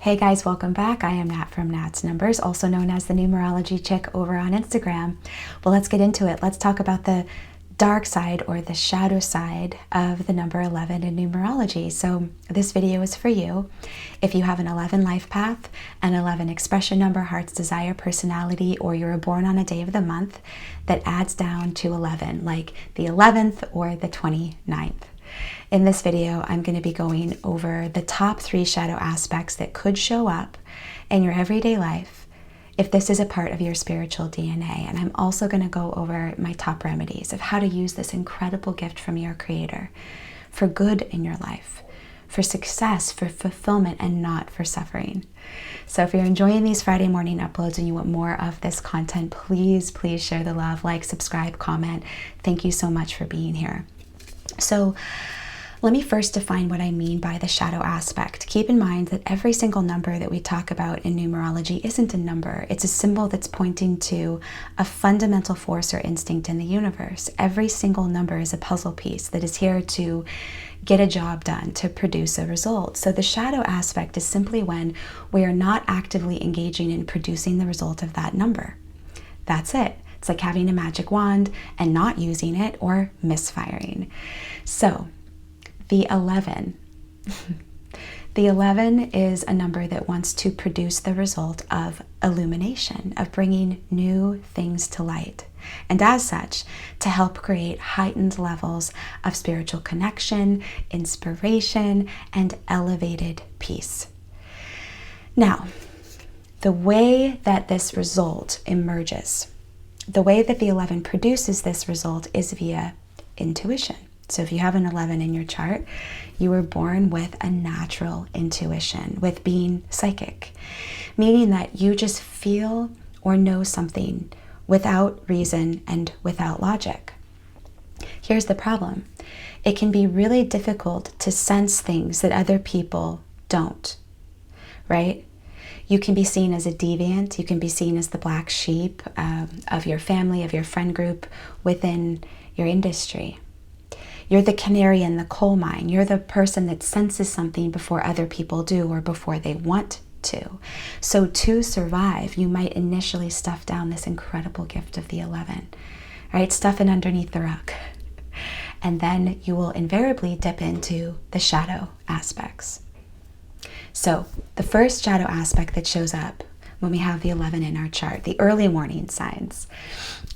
Hey guys, welcome back. I am Nat from Nat's Numbers, also known as the Numerology Chick over on Instagram. Well, let's get into it. Let's talk about the dark side or the shadow side of the number 11 in numerology. So this video is for you. If you have an 11 life path, an 11 expression number, heart's desire, personality, or you were born on a day of the month that adds down to 11, like the 11th or the 29th. In this video, I'm going to be going over the top 3 shadow aspects that could show up in your everyday life if this is a part of your spiritual DNA. And I'm also going to go over my top remedies of how to use this incredible gift from your Creator for good in your life, for success, for fulfillment, and not for suffering. So if you're enjoying these Friday morning uploads and you want more of this content, please share the love, like, subscribe, comment. Thank you so much for being here. So let me first define what I mean by the shadow aspect. Keep in mind that every single number that we talk about in numerology isn't a number. It's a symbol that's pointing to a fundamental force or instinct in the universe. Every single number is a puzzle piece that is here to get a job done, to produce a result. So the shadow aspect is simply when we are not actively engaging in producing the result of that number. That's it. It's like having a magic wand and not using it or misfiring. So the 11. The 11 is a number that wants to produce the result of illumination, of bringing new things to light. And as such, to help create heightened levels of spiritual connection, inspiration, and elevated peace. Now, the way that this result emerges, the way that the 11 produces this result is via intuition. So if you have an 11 in your chart, you were born with a natural intuition, with being psychic, meaning that you just feel or know something without reason and without logic. Here's the problem. It can be really difficult to sense things that other people don't, right? You can be seen as a deviant. You can be seen as the black sheep of your family, of your friend group, within your industry. You're the canary in the coal mine. You're the person that senses something before other people do or before they want to. So to survive, you might initially stuff down this incredible gift of the 11, right? Stuff it underneath the rug. And then you will invariably dip into the shadow aspects. So the first shadow aspect that shows up when we have the 11 in our chart, the early warning signs,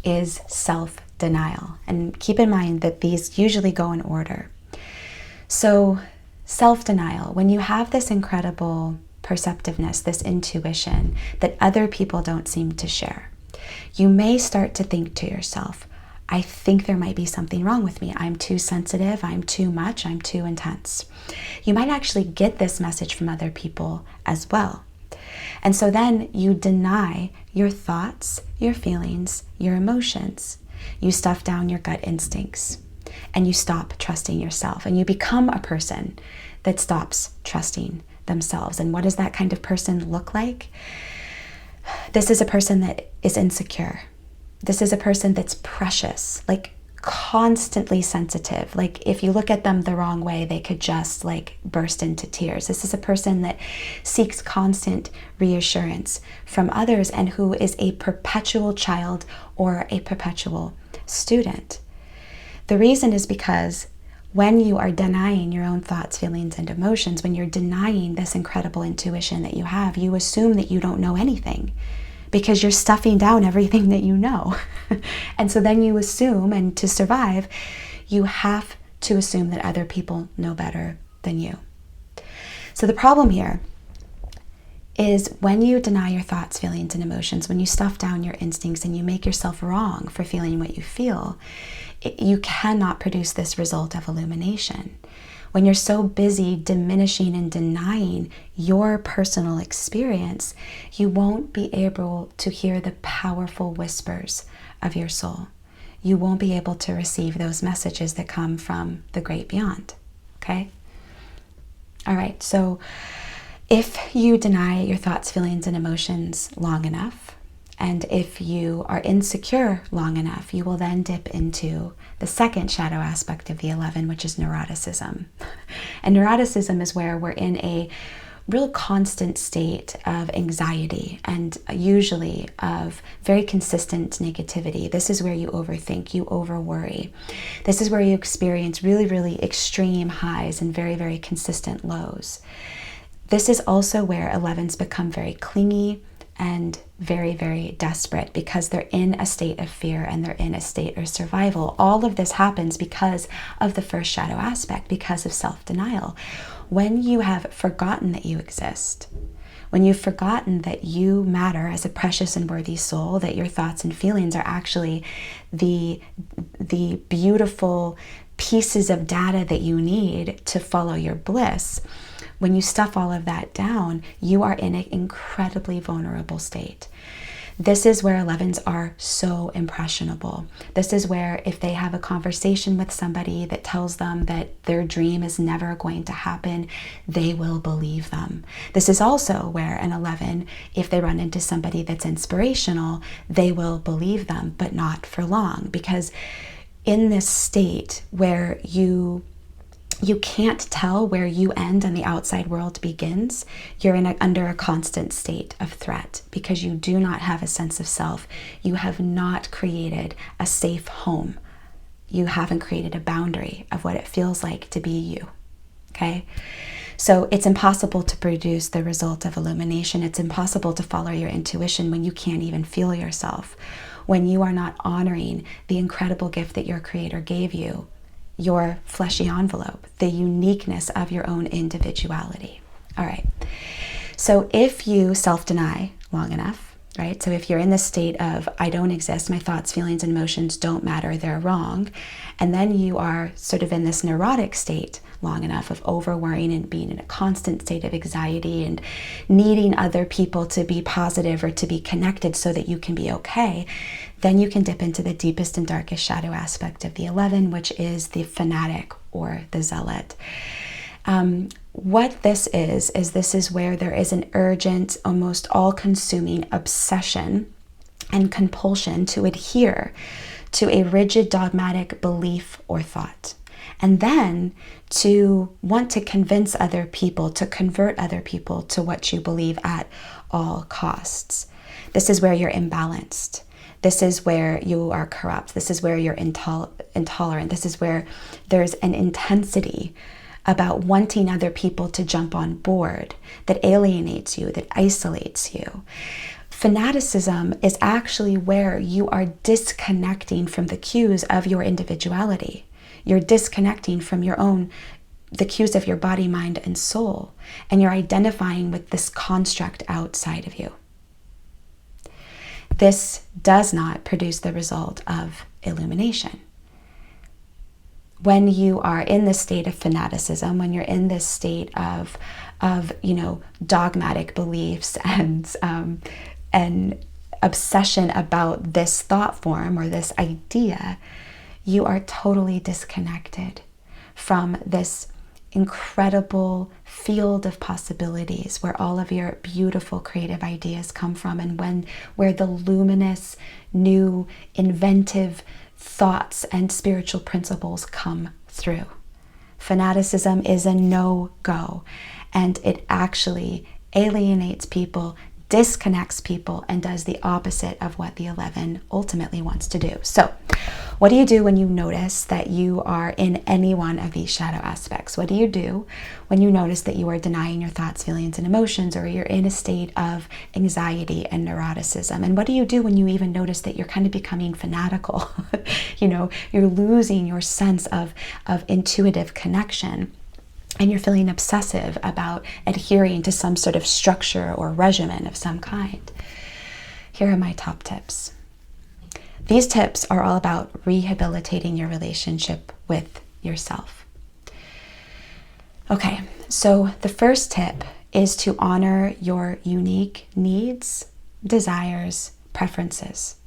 is self-denial. And keep in mind that these usually go in order. So self-denial, when you have this incredible perceptiveness, this intuition that other people don't seem to share, you may start to think to yourself, I think there might be something wrong with me. I'm too sensitive, I'm too much, I'm too intense. You might actually get this message from other people as well. And so then you deny your thoughts, your feelings, your emotions. You stuff down your gut instincts and you stop trusting yourself, and you become a person that stops trusting themselves. And what does that kind of person look like? This is a person that is insecure. This is a person that's precious, like constantly sensitive. Like if you look at them the wrong way, they could just like burst into tears. This is a person that seeks constant reassurance from others and who is a perpetual child or a perpetual student. The reason is because when you are denying your own thoughts, feelings, and emotions, when you're denying this incredible intuition that you have, you assume that you don't know anything, because you're stuffing down everything that you know. And so then you assume, and to survive, you have to assume that other people know better than you. So the problem here is when you deny your thoughts, feelings, and emotions, when you stuff down your instincts and you make yourself wrong for feeling what you feel, you cannot produce this result of illumination. When you're so busy diminishing and denying your personal experience, you won't be able to hear the powerful whispers of your soul. You won't be able to receive those messages that come from the great beyond, okay? All right, so if you deny your thoughts, feelings, and emotions long enough, and if you are insecure long enough, you will then dip into the second shadow aspect of the 11, which is neuroticism. And neuroticism is where we're in a real constant state of anxiety and usually of very consistent negativity. This is where you overthink, you overworry. This is where you experience really, really extreme highs and very, very consistent lows. This is also where 11s become very clingy and very, very desperate because they're in a state of fear and they're in a state of survival. All of this happens because of the first shadow aspect, because of self-denial. When you have forgotten that you exist, when you've forgotten that you matter as a precious and worthy soul, that your thoughts and feelings are actually the beautiful pieces of data that you need to follow your bliss, when you stuff all of that down, you are in an incredibly vulnerable state. This is where 11s are so impressionable. This is where if they have a conversation with somebody that tells them that their dream is never going to happen, they will believe them. This is also where an 11, if they run into somebody that's inspirational, they will believe them, but not for long. Because in this state where you can't tell where you end and the outside world begins, you're under a constant state of threat because you do not have a sense of self. You have not created a safe home. You haven't created a boundary of what it feels like to be you, okay? So it's impossible to produce the result of illumination. It's impossible to follow your intuition when you can't even feel yourself, when you are not honoring the incredible gift that your Creator gave you, your fleshy envelope, the uniqueness of your own individuality. All right. So if you self-deny long enough, right? So if you're in the state of, I don't exist, my thoughts, feelings, and emotions don't matter, they're wrong, and then you are sort of in this neurotic state long enough of over-worrying and being in a constant state of anxiety and needing other people to be positive or to be connected so that you can be okay, then you can dip into the deepest and darkest shadow aspect of the 11, which is the fanatic or the zealot. What this is where there is an urgent, almost all-consuming obsession and compulsion to adhere to a rigid dogmatic belief or thought, and then to want to convince other people, to convert other people to what you believe at all costs. This is where you're imbalanced. This is where you are corrupt. This is where you're intolerant. This is where there's an intensity about wanting other people to jump on board that alienates you, that isolates you. Fanaticism is actually where you are disconnecting from the cues of your individuality. You're disconnecting from the cues of your body, mind, and soul, and you're identifying with this construct outside of you. This does not produce the result of illumination. When you are in this state of fanaticism, when you're in this state of dogmatic beliefs and obsession about this thought form or this idea, you are totally disconnected from this incredible field of possibilities where all of your beautiful creative ideas come from, and where the luminous, new, inventive thoughts and spiritual principles come through. Fanaticism is a no-go, and it actually alienates people, disconnects people, and does the opposite of what the 11 ultimately wants to do. So what do you do when you notice that you are in any one of these shadow aspects? What do you do when you notice that you are denying your thoughts, feelings, and emotions, or you're in a state of anxiety and neuroticism? And what do you do when you even notice that you're kind of becoming fanatical? You're losing your sense of intuitive connection, and you're feeling obsessive about adhering to some sort of structure or regimen of some kind. Here are my top tips. These tips are all about rehabilitating your relationship with yourself. Okay, so the first tip is to honor your unique needs, desires, preferences.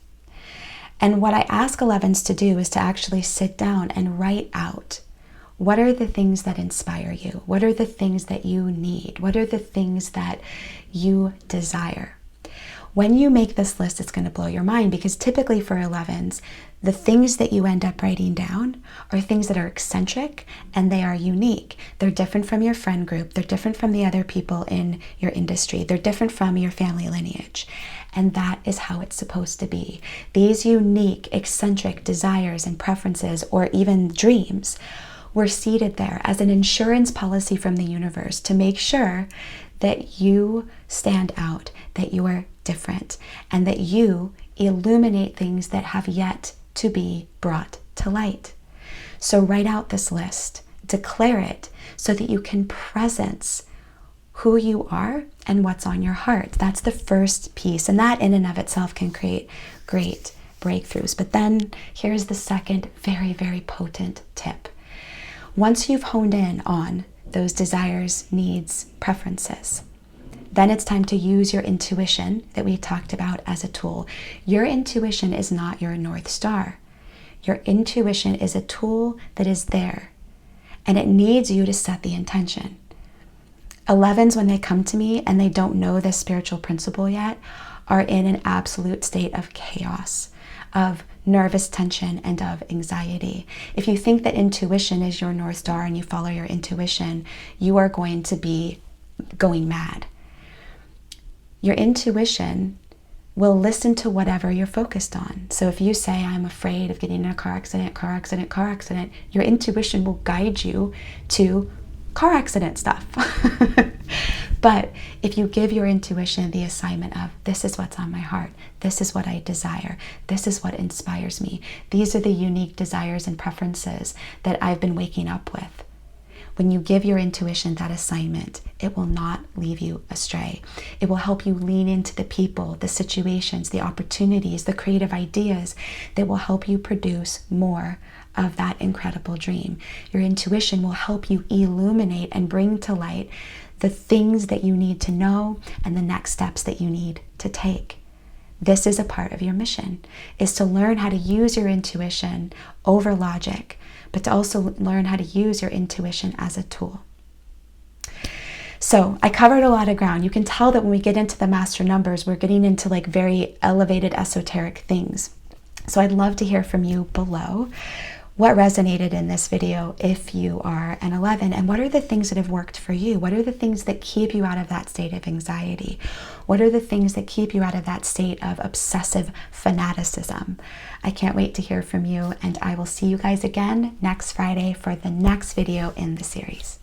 And what I ask 11s to do is to actually sit down and write out, what are the things that inspire you? What are the things that you need? What are the things that you desire? When you make this list, it's going to blow your mind, because typically for 11s, the things that you end up writing down are things that are eccentric and they are unique. They're different from your friend group. They're different from the other people in your industry. They're different from your family lineage. And that is how it's supposed to be. These unique, eccentric desires and preferences, or even dreams, were seated there as an insurance policy from the universe to make sure that you stand out, that you are different, and that you illuminate things that have yet to be brought to light. So write out this list, declare it, so that you can presence who you are and what's on your heart. That's the first piece, and that in and of itself can create great breakthroughs. But then here's the second very, very potent tip. Once you've honed in on those desires, needs, preferences, then it's time to use your intuition that we talked about as a tool. Your intuition is not your North Star. Your intuition is a tool that is there, and it needs you to set the intention. 11s, when they come to me and they don't know this spiritual principle yet, are in an absolute state of chaos, of nervous tension, and of anxiety. If you think that intuition is your North Star and you follow your intuition, you are going to be going mad. Your intuition will listen to whatever you're focused on. So if you say, I'm afraid of getting in a car accident, your intuition will guide you to car accident stuff. But if you give your intuition the assignment of, this is what's on my heart, this is what I desire, this is what inspires me, these are the unique desires and preferences that I've been waking up with. When you give your intuition that assignment, it will not leave you astray. It will help you lean into the people, the situations, the opportunities, the creative ideas that will help you produce more of that incredible dream. Your intuition will help you illuminate and bring to light the things that you need to know and the next steps that you need to take. This is a part of your mission, is to learn how to use your intuition over logic, but to also learn how to use your intuition as a tool. So I covered a lot of ground. You can tell that when we get into the master numbers, we're getting into like very elevated esoteric things. So I'd love to hear from you below. What resonated in this video if you are an 11, and what are the things that have worked for you? What are the things that keep you out of that state of anxiety? What are the things that keep you out of that state of obsessive fanaticism? I can't wait to hear from you, and I will see you guys again next Friday for the next video in the series.